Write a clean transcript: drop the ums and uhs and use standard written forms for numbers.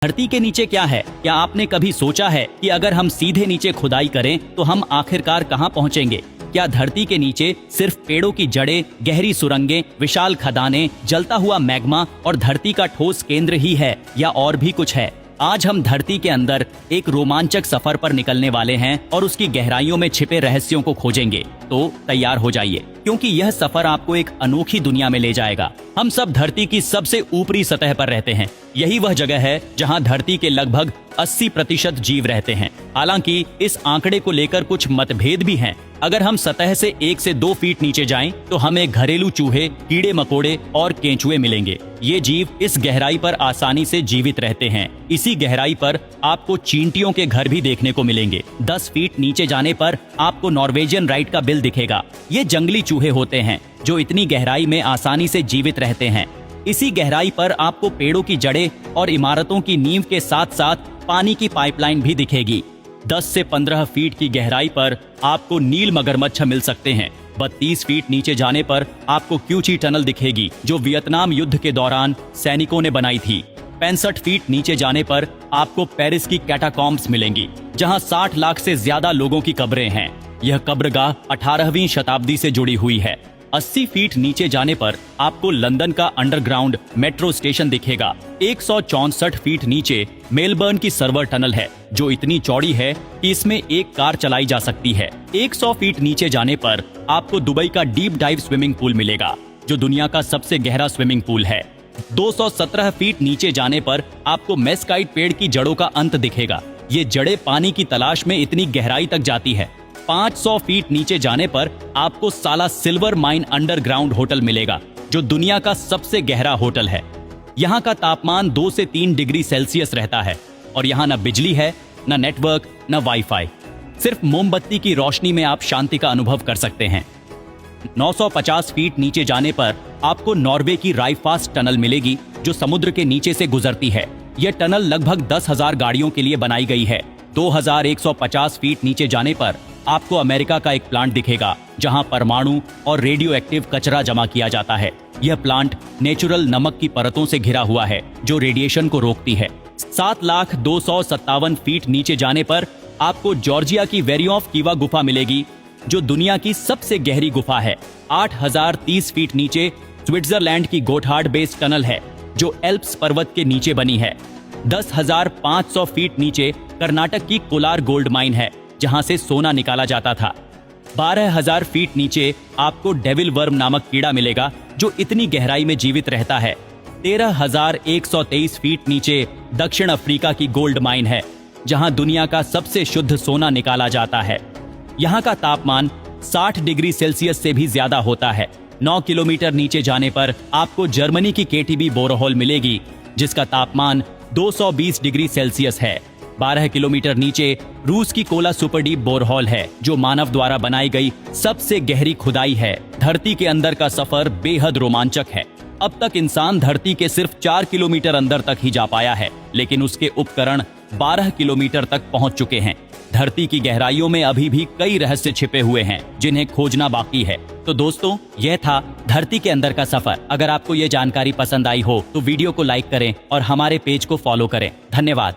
धरती के नीचे क्या है? क्या आपने कभी सोचा है कि अगर हम सीधे नीचे खुदाई करें तो हम आखिरकार कहां पहुंचेंगे? क्या धरती के नीचे सिर्फ पेड़ों की जड़ें, गहरी सुरंगें, विशाल खदानें, जलता हुआ मैग्मा और धरती का ठोस केंद्र ही है, या और भी कुछ है? आज हम धरती के अंदर एक रोमांचक सफर पर निकलने वाले हैं और उसकी गहराइयों में छिपे रहस्यों को खोजेंगे। तो तैयार हो जाइए, क्योंकि यह सफर आपको एक अनोखी दुनिया में ले जाएगा। हम सब धरती की सबसे ऊपरी सतह पर रहते हैं। यही वह जगह है जहां धरती के लगभग 80% जीव रहते हैं। हालांकि इस आंकड़े को लेकर कुछ मतभेद भी हैं। अगर हम सतह से 1 से 2 फीट नीचे जाएं, तो हमें घरेलू चूहे, कीड़े मकोड़े और केंचुए मिलेंगे। ये जीव इस गहराई पर आसानी से जीवित रहते हैं। इसी गहराई पर आपको चींटियों के घर भी देखने को मिलेंगे। 10 फीट नीचे जाने पर आपको नॉर्वेजियन राइट का बिल दिखेगा। ये जंगली चूहे होते हैं जो इतनी गहराई में आसानी से जीवित रहते हैं। इसी गहराई पर आपको पेड़ों की जड़ें और इमारतों की नींव के साथ साथ पानी की पाइपलाइन भी दिखेगी। 10 से 15 फीट की गहराई पर आपको नील मगरमच्छ मिल सकते हैं। 32 फीट नीचे जाने पर आपको क्यूची टनल दिखेगी, जो वियतनाम युद्ध के दौरान सैनिकों ने बनाई थी। 65 फीट नीचे जाने पर आपको पेरिस की कैटाकॉम्ब्स मिलेंगी, जहां 60 लाख से ज्यादा लोगों की कब्रें हैं। यह कब्रगाह 18वीं शताब्दी से जुड़ी हुई है। 80 फीट नीचे जाने पर आपको लंदन का अंडरग्राउंड मेट्रो स्टेशन दिखेगा। 164 फीट नीचे मेलबर्न की सर्वर टनल है, जो इतनी चौड़ी है कि इसमें एक कार चलाई जा सकती है। 100 फीट नीचे जाने पर आपको दुबई का डीप डाइव स्विमिंग पूल मिलेगा, जो दुनिया का सबसे गहरा स्विमिंग पूल है। 217 फीट नीचे जाने पर आपको मेस्काइट पेड़ की जड़ों का अंत दिखेगा। ये जड़ें पानी की तलाश में इतनी गहराई तक जाती है। 500 फीट नीचे जाने पर आपको साला सिल्वर माइन अंडरग्राउंड होटल मिलेगा, जो दुनिया का सबसे गहरा होटल है। यहाँ का तापमान 2 से 3 डिग्री सेल्सियस रहता है और यहाँ न बिजली है, न नेटवर्क, न वाईफाई। सिर्फ मोमबत्ती की रोशनी में आप शांति का अनुभव कर सकते हैं। 950 फीट नीचे जाने पर आपको नॉर्वे की राइफास्ट टनल मिलेगी, जो समुद्र के नीचे से गुजरती है। यह टनल लगभग 10,000 गाड़ियों के लिए बनाई गई है। 2150 फीट नीचे जाने पर आपको अमेरिका का एक प्लांट दिखेगा, जहां परमाणु और रेडियो एक्टिव कचरा जमा किया जाता है। यह प्लांट नेचुरल नमक की परतों से घिरा हुआ है, जो रेडिएशन को रोकती है। 7,257 फीट नीचे जाने पर आपको जॉर्जिया की वेरी ऑफ कीवा गुफा मिलेगी, जो दुनिया की सबसे गहरी गुफा है। 8,030 फीट नीचे स्विट्जरलैंड की गोथार्ड बेस टनल है, जो एल्प्स पर्वत के नीचे बनी है। 10,500 फीट नीचे कर्नाटक की कोलार गोल्ड माइन है, जहां से सोना निकाला जाता था। 12,000 फीट नीचे आपको डेविल वर्म नामक कीड़ा मिलेगा, जो इतनी गहराई में जीवित रहता है। 13,123 फीट नीचे दक्षिण अफ्रीका की गोल्ड माइन है, जहां दुनिया का सबसे शुद्ध सोना निकाला जाता है। यहाँ का तापमान 60 डिग्री सेल्सियस से भी ज्यादा होता है। 9 किलोमीटर नीचे जाने पर आपको जर्मनी की केटीबी बोरोहोल मिलेगी, जिसका तापमान 220 डिग्री सेल्सियस है। 12 किलोमीटर नीचे रूस की कोला सुपर डीप बोरहोल है, जो मानव द्वारा बनाई गई सबसे गहरी खुदाई है। धरती के अंदर का सफर बेहद रोमांचक है। अब तक इंसान धरती के सिर्फ 4 किलोमीटर अंदर तक ही जा पाया है, लेकिन उसके उपकरण 12 किलोमीटर तक पहुंच चुके हैं। धरती की गहराइयों में अभी भी कई रहस्य छिपे हुए हैं, जिन्हें खोजना बाकी है। तो दोस्तों, यह था धरती के अंदर का सफर। अगर आपको ये जानकारी पसंद आई हो तो वीडियो को लाइक करें और हमारे पेज को फॉलो करें। धन्यवाद।